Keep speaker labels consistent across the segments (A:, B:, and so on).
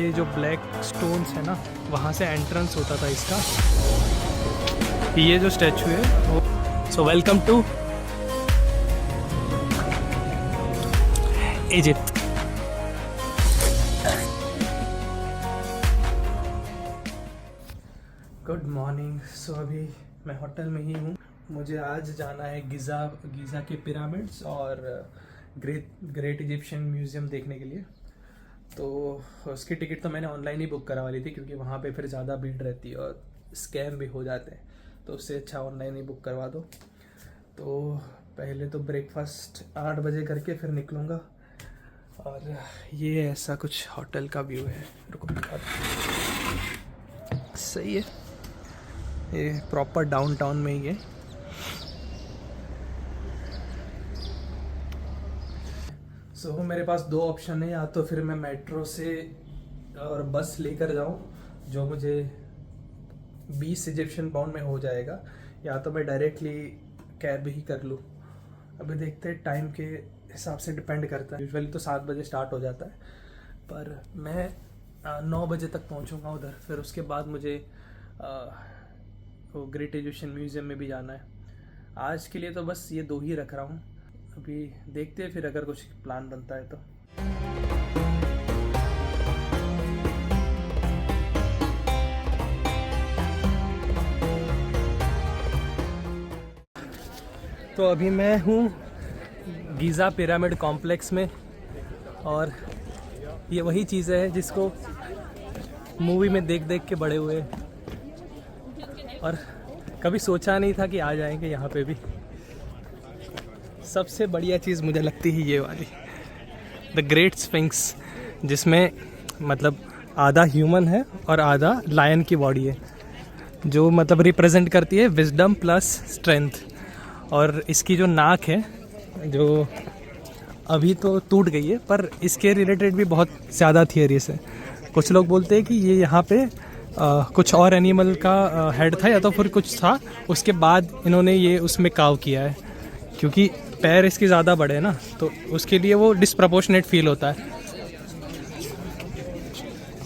A: ये जो black stones है ना, वहाँ से एंट्रेंस होता था इसका। ये जो स्टैचू है वो, so welcome to Egypt. Good morning. So अभी मैं होटल में ही हूँ। मुझे आज जाना है गीज़ा के पिरामिड्स और ग्रेट इजिप्शियन म्यूज़ियम देखने के लिए। तो उसकी टिकट तो मैंने ऑनलाइन ही बुक करवा ली थी, क्योंकि वहाँ पे फिर ज़्यादा भीड़ रहती है और स्कैम भी हो जाते हैं, तो उससे अच्छा ऑनलाइन ही बुक करवा दो। तो पहले तो ब्रेकफास्ट 8 बजे करके फिर निकलूँगा। और ये ऐसा कुछ होटल का व्यू है। रुको, सही है, ये प्रॉपर डाउनटाउन में ही है। सो मेरे पास दो ऑप्शन है, या तो फिर मैं मेट्रो से और बस लेकर जाऊं, जो मुझे 20 इजिप्शियन पाउंड में हो जाएगा, या तो मैं डायरेक्टली कैब ही कर लूं। अभी देखते हैं, टाइम के हिसाब से डिपेंड करता है। यूजुअली तो 7 बजे स्टार्ट हो जाता है, पर मैं 9 बजे तक पहुंचूंगा उधर। फिर उसके बाद मुझे वो ग्रेट इजिप्शियन म्यूज़ियम में भी जाना है। आज के लिए तो बस ये दो ही रख रहा हूँ। अभी देखते हैं, फिर अगर कुछ प्लान बनता है तो। तो अभी मैं हूँ गीज़ा पिरामिड कॉम्प्लेक्स में, और ये वही चीज़ें हैं जिसको मूवी में देख देख के बड़े हुए, और कभी सोचा नहीं था कि आ जाएंगे यहाँ पे भी। सबसे बढ़िया चीज़ मुझे लगती है ये वाली, द ग्रेट स्फिंक्स, जिसमें मतलब आधा ह्यूमन है और आधा लायन की बॉडी है, जो मतलब रिप्रेजेंट करती है विजडम प्लस स्ट्रेंथ। और इसकी जो नाक है, जो अभी तो टूट गई है, पर इसके रिलेटेड भी बहुत ज़्यादा थियरीज है। कुछ लोग बोलते हैं कि ये यहाँ पे कुछ और एनिमल का हेड था, या तो फिर कुछ था, उसके बाद इन्होंने ये उसमें काव किया है, क्योंकि पैर इसके ज़्यादा बड़े हैं ना, तो उसके लिए वो डिस्प्रपोर्शनेट फील होता है।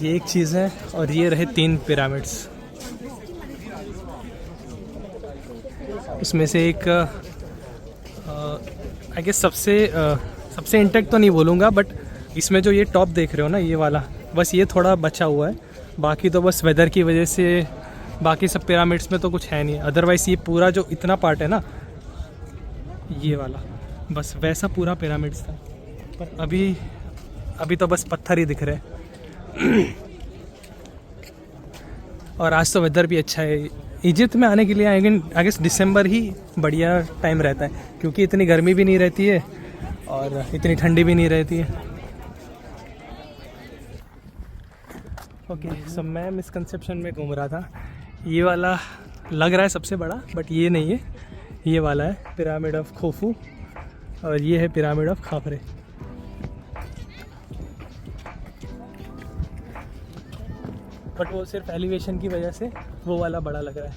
A: ये एक चीज़ है। और ये रहे 3 पिरामिड्स, उसमें से एक आई गेस सबसे इंटेक्ट तो नहीं बोलूँगा, बट इसमें जो ये टॉप देख रहे हो ना, ये वाला, बस ये थोड़ा बचा हुआ है। बाकी तो बस वेदर की वजह से, बाकी सब पिरामिड्स में तो कुछ है नहीं। अदरवाइज़ ये पूरा जो इतना पार्ट है ना, ये वाला, बस वैसा पूरा पिरामिड्स था। पर अभी तो बस पत्थर ही दिख रहे हैं। और आज तो वेदर भी अच्छा है। इजिप्ट में आने के लिए आई गेस दिसंबर ही बढ़िया टाइम रहता है, क्योंकि इतनी गर्मी भी नहीं रहती है और इतनी ठंडी भी नहीं रहती है। ओके, सो मैं मिसकंसेप्शन में घूम रहा था। ये वाला लग रहा है सबसे बड़ा, बट ये नहीं है। ये वाला है पिरामिड ऑफ खोफू, और ये है पिरामिड ऑफ खाफरे। बट वो सिर्फ एलिवेशन की वजह से वो वाला बड़ा लग रहा है।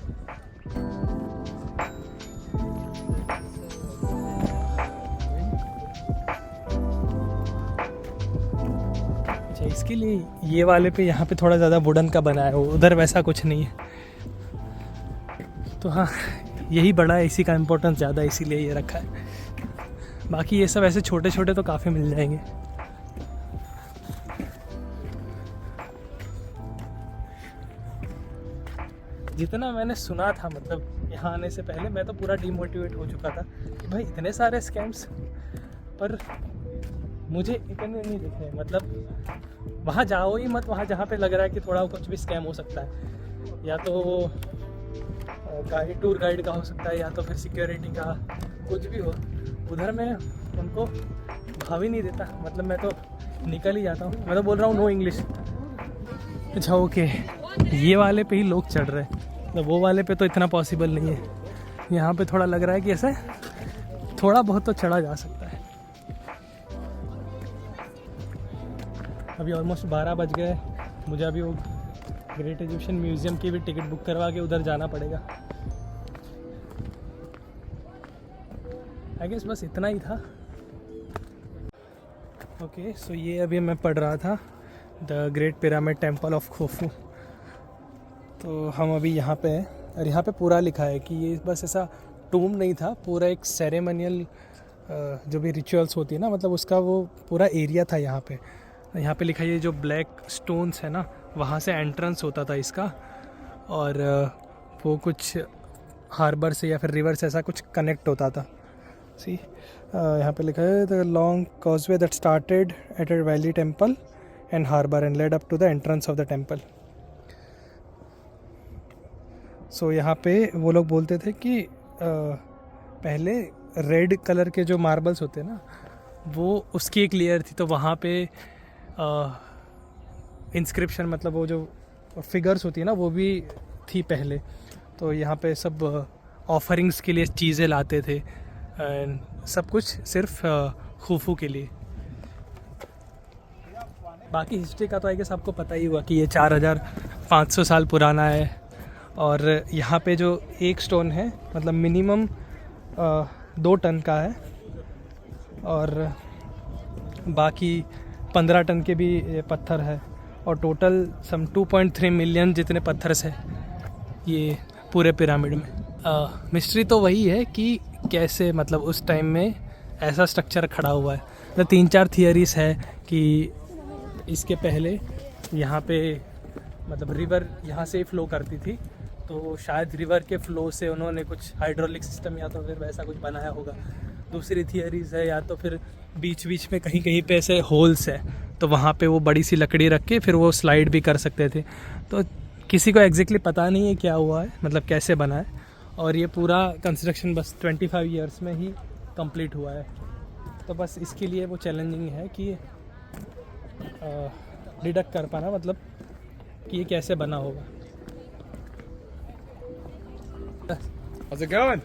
A: अच्छा, इसके लिए ये वाले पे, यहाँ पे थोड़ा ज़्यादा वुडन का बना है, उधर वैसा कुछ नहीं है। तो हाँ, यही बड़ा है, इसी का इम्पोर्टेंस ज़्यादा है, इसीलिए ये रखा है। बाकी ये सब ऐसे छोटे छोटे तो काफ़ी मिल जाएंगे। जितना मैंने सुना था, मतलब यहाँ आने से पहले, मैं तो पूरा डिमोटिवेट हो चुका था कि भाई इतने सारे स्कैम्स, पर मुझे इतने नहीं दिखे। मतलब वहाँ जाओ ही मत, वहाँ जहाँ पे लग रहा है कि थोड़ा कुछ भी स्कैम हो सकता है, या तो गाइड, टूर गाइड का हो सकता है, या तो फिर सिक्योरिटी का, कुछ भी हो, उधर मैं उनको भाव ही नहीं देता। मतलब मैं तो निकल ही जाता हूँ। मैं तो बोल रहा हूँ नो इंग्लिश। अच्छा ओके, ये वाले पे ही लोग चढ़ रहे हैं, तो वो वाले पे तो इतना पॉसिबल नहीं है। यहाँ पे थोड़ा लग रहा है कि ऐसे थोड़ा बहुत तो चढ़ा जा सकता है। अभी ऑलमोस्ट 12 बज गए। मुझे अभी वो ग्रेट इजिप्शियन म्यूज़ियम की भी टिकट बुक करवा के उधर जाना पड़ेगा। आई गेस बस इतना ही था। ओके, सो ये अभी मैं पढ़ रहा था the great pyramid temple of Khufu. तो हम अभी यहाँ पे हैं और यहाँ पे पूरा लिखा है कि ये बस ऐसा टूम नहीं था, पूरा एक सेरेमनियल जो भी रिचुअल्स होती है ना, मतलब उसका वो पूरा एरिया था यहाँ पे। यहाँ पे लिखा है ये जो ब्लैक स्टोन्स है ना, वहाँ से एंट्रेंस होता था इसका, और वो कुछ हार्बर से या फिर रिवर से ऐसा कुछ कनेक्ट होता था। सी यहाँ पे लिखा है the long causeway that started at a valley temple and harbour and led up to the entrance of the temple. So यहाँ पे वो लोग बोलते थे कि पहले रेड कलर के जो मार्बल्स होते हैं ना, वो उसकी एक लेयर थी, तो वहाँ पे इंस्क्रिप्शन मतलब वो जो फिगर्स होती है ना वो भी थी पहले। तो यहाँ पे सब ऑफरिंग्स के लिए चीज़ें लाते थे एंड सब कुछ सिर्फ खुफू के लिए। बाकी हिस्ट्री का तो आई गेस आपको पता ही हुआ कि ये 4500 साल पुराना है। और यहाँ पे जो एक स्टोन है मतलब मिनिमम 2 टन का है, और बाकी 15 टन के भी पत्थर है, और टोटल सम 2.3 मिलियन जितने पत्थर से ये पूरे पिरामिड में। मिस्ट्री तो वही है कि कैसे मतलब उस टाइम में ऐसा स्ट्रक्चर खड़ा हुआ है। तो 3-4 थियरीज है कि इसके पहले यहाँ पे मतलब रिवर यहाँ से ही फ्लो करती थी, तो शायद रिवर के फ्लो से उन्होंने कुछ हाइड्रोलिक सिस्टम या तो फिर वैसा कुछ बनाया होगा। दूसरी थियरीज है या तो फिर बीच बीच में कहीं कहीं पे ऐसे होल्स है, तो वहाँ पे वो बड़ी सी लकड़ी रख के फिर वो स्लाइड भी कर सकते थे। तो किसी को एग्जैक्टली पता नहीं है क्या हुआ है, मतलब कैसे बना है। और ये पूरा कंस्ट्रक्शन बस 25 ईयर्स में ही कंप्लीट हुआ है। तो बस इसके लिए वो चैलेंजिंग है कि डिडक्ट कर पाना मतलब कि ये कैसे बना होगा।
B: How's it going?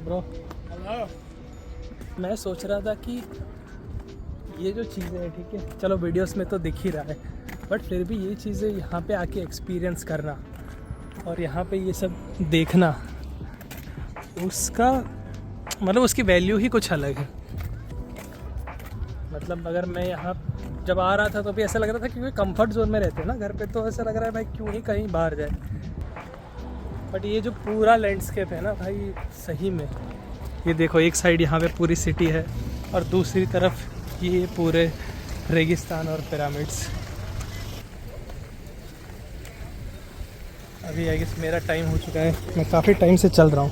A: Bro,
B: Hello.
A: मैं सोच रहा था कि ये जो चीज़ें हैं, ठीक है चलो वीडियोस में तो दिख ही रहा है, बट फिर भी ये चीज़ें यहाँ पे आके एक्सपीरियंस करना और यहाँ पे ये सब देखना, उसका मतलब उसकी वैल्यू ही कुछ अलग है। मतलब अगर मैं यहाँ जब आ रहा था तो भी ऐसा लग रहा था कि कोई कंफर्ट जोन में रहते हैं ना घर पे, तो ऐसा लग रहा है भाई क्यों ही कहीं बाहर जाए। बट ये जो पूरा लैंडस्केप है ना भाई, सही में ये देखो, एक साइड यहाँ पे पूरी सिटी है और दूसरी तरफ ये पूरे रेगिस्तान और पिरामिड्स। अभी आई गेस मेरा टाइम हो चुका है, मैं काफ़ी टाइम से चल रहा हूँ,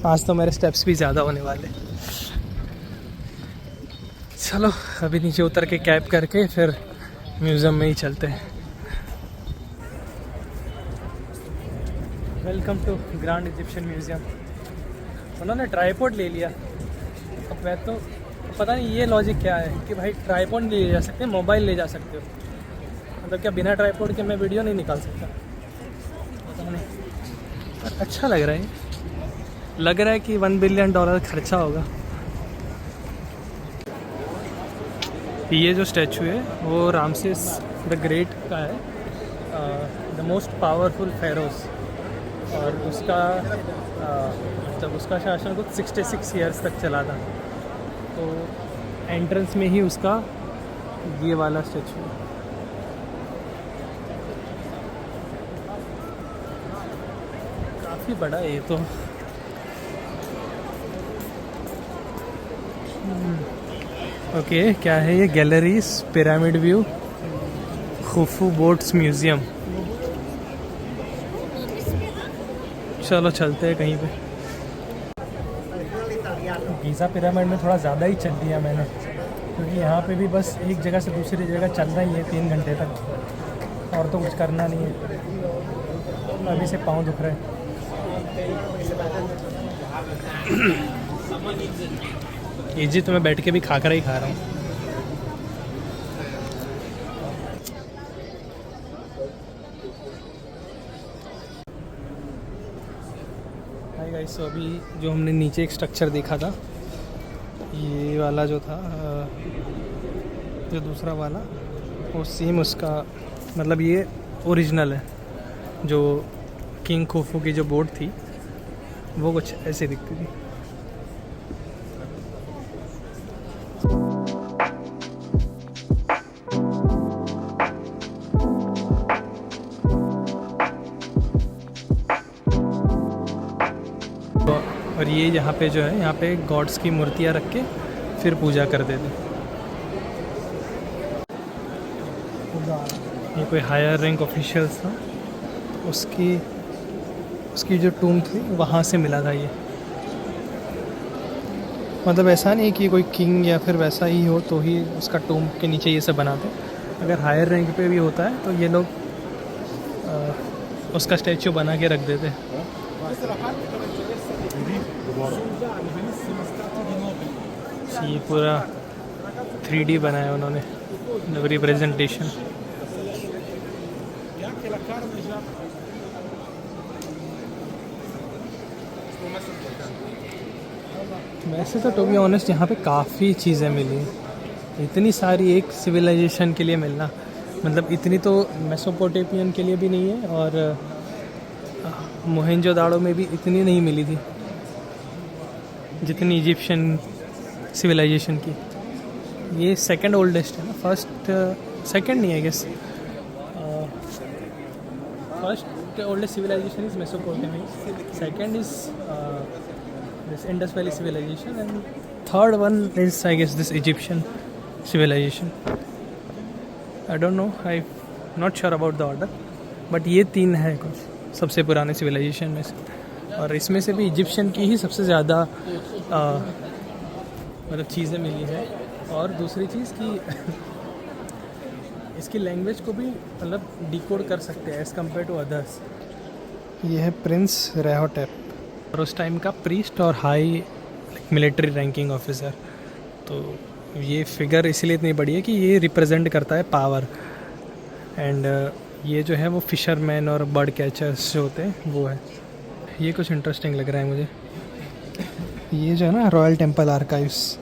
A: आज तो मेरे स्टेप्स भी ज़्यादा होने वाले। चलो अभी नीचे उतर के कैब करके फिर म्यूज़ियम में ही चलते हैं। Welcome to grand Egyptian museum. उन्होंने ट्राईपॉड ले लिया, अब मैं तो पता नहीं ये लॉजिक क्या है कि भाई ट्राईपॉड नहीं ले जा सकते, मोबाइल ले जा सकते हो, मतलब क्या बिना ट्राईपॉड के मैं वीडियो नहीं निकाल सकता? पता नहीं, पर अच्छा लग रहा है, लग रहा है कि $1 बिलियन खर्चा होगा। ये जो स्टैचू है वो रामसेस द ग्रेट का है, द मोस्ट पावरफुल फेरोज, और उसका जब उसका शासन कुछ 66 ईयर्स तक चला था। तो एंट्रेंस में ही उसका ये वाला स्टैचू है। काफ़ी बड़ा है ये तो। ओके क्या है ये? Galleries pyramid view Khufu boats museum. चलो चलते हैं कहीं पे। गीज़ा पिरामिड में थोड़ा ज़्यादा ही चल लिया मैंने, क्योंकि यहाँ पे भी बस एक जगह से दूसरी जगह चलना ही है 3 घंटे तक, और तो कुछ करना नहीं है। अभी से पाँव दुख रहे हैं। इजिप्ट में बैठ के भी खाकरा ही खा रहा हूँ। हाय गाइस, तो अभी जो हमने नीचे एक स्ट्रक्चर देखा था, ये वाला जो था, जो दूसरा वाला, वो सेम उसका मतलब ये ओरिजिनल है। जो किंग खुफू की जो बोट थी वो कुछ ऐसे दिखती थी। और ये यहाँ पे जो है, यहाँ पे गॉड्स की मूर्तियाँ रख के फिर पूजा कर देते। ये कोई हायर रैंक ऑफिशियल्स था, उसकी जो टूम थी वहाँ से मिला था ये। मतलब ऐसा नहीं कि कोई किंग या फिर वैसा ही हो तो ही उसका टूम के नीचे ये सब बनाते। अगर हायर रैंक पे भी होता है तो ये लोग उसका स्टैचू बना के रख देते। ये पूरा 3D बनाया उन्होंने, रिप्रेजेंटेशन। वैसे तो टू बी ऑनेस्ट यहाँ पे काफ़ी चीज़ें मिली, इतनी सारी एक सिविलाइजेशन के लिए मिलना, मतलब इतनी तो मेसोपोटामियन के लिए भी नहीं है, और मोहेंजोदाड़ो में भी इतनी नहीं मिली थी जितनी इजिप्शियन सिविलाइजेशन की। ये सेकंड ओल्डेस्ट है ना, फर्स्ट सेकंड नहीं है guess, first oldest civilisation is Mesopotamia, second is this Indus Valley civilization, and third one is I guess this Egyptian civilization. I don't know, I'm not sure about the order, but ये तीन है कुछ सबसे पुराने civilisation में से, और इसमें से भी इजिप्शियन की ही सबसे ज़्यादा मतलब चीज़ें मिली है। और दूसरी चीज़ कि इसकी लैंग्वेज को भी मतलब डिकोड कर सकते हैं एज़ कम्पेयर टू अदर्स। ये है प्रिंस रेहोटेप, और उस टाइम का प्रीस्ट और हाई मिलिट्री रैंकिंग ऑफिसर। तो ये फिगर इसलिए इतनी बड़ी है कि ये रिप्रेजेंट करता है पावर, एंड ये जो है वो फिशरमैन और बर्ड कैचर्स जो होते हैं वो है। ये कुछ इंटरेस्टिंग लग रहा है मुझे। ये जो है ना रॉयल टेम्पल आर्काइव्स,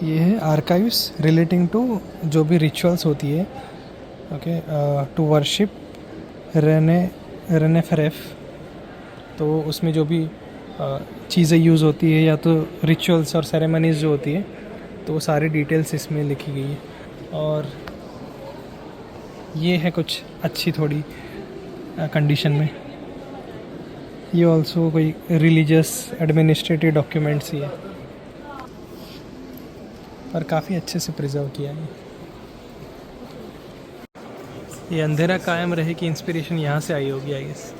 A: ये है आर्काइव्स रिलेटिंग टू जो भी रिचुअल्स होती है, ओके, टू वर्शिप रेनेफरेफ। तो उसमें जो भी चीज़ें यूज़ होती है या तो रिचुअल्स और सेरेमनीज़ जो होती है, तो वो सारी डिटेल्स इसमें लिखी गई है। और ये है कुछ अच्छी थोड़ी कंडीशन में। ये ऑल्सो कोई रिलीजियस एडमिनिस्ट्रेटिव डॉक्यूमेंट्स ही है, और काफ़ी अच्छे से प्रिजर्व किया है। ये अंधेरा कायम रहे की इंस्पिरेशन यहाँ से आई होगी आई गेस।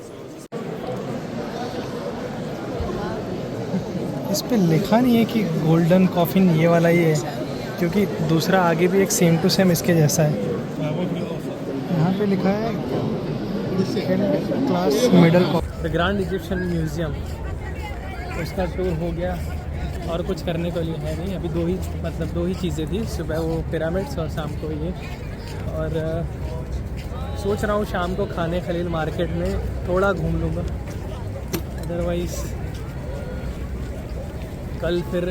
A: इस पे लिखा नहीं है कि गोल्डन कॉफिन ये वाला ही है, क्योंकि दूसरा आगे भी एक सेम टू सेम इसके जैसा है। यहाँ पे लिखा है second class middle the grand Egyptian museum. उसका टूर हो गया, और कुछ करने को लिए है नहीं। अभी दो ही चीज़ें थी, सुबह वो पिरामिड्स और शाम को ये। और सोच रहा हूँ शाम को खाने खलील मार्केट में थोड़ा घूम लूँगा, अदरवाइज़ कल फिर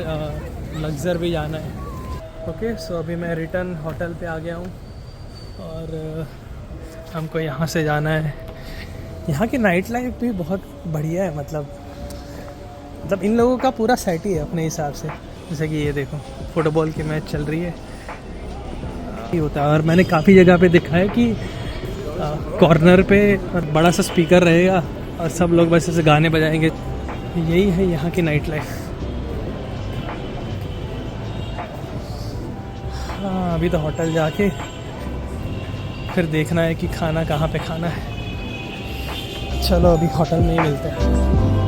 A: लग्जर भी जाना है। ओके, सो अभी मैं रिटर्न होटल पे आ गया हूँ, और हमको यहाँ से जाना है। यहाँ की नाइट लाइफ भी बहुत बढ़िया है, मतलब इन लोगों का पूरा सेट ही है अपने हिसाब से। जैसे कि ये देखो, फुटबॉल की मैच चल रही है ही होता है, और मैंने काफ़ी जगह पे देखा है कि कॉर्नर पे और बड़ा सा स्पीकर रहेगा और सब लोग बस ऐसे गाने बजाएंगे। यही है यहाँ की नाइट लाइफ। हाँ, अभी तो होटल जाके फिर देखना है कि खाना कहाँ पे खाना है। चलो अभी होटल में ही मिलते हैं।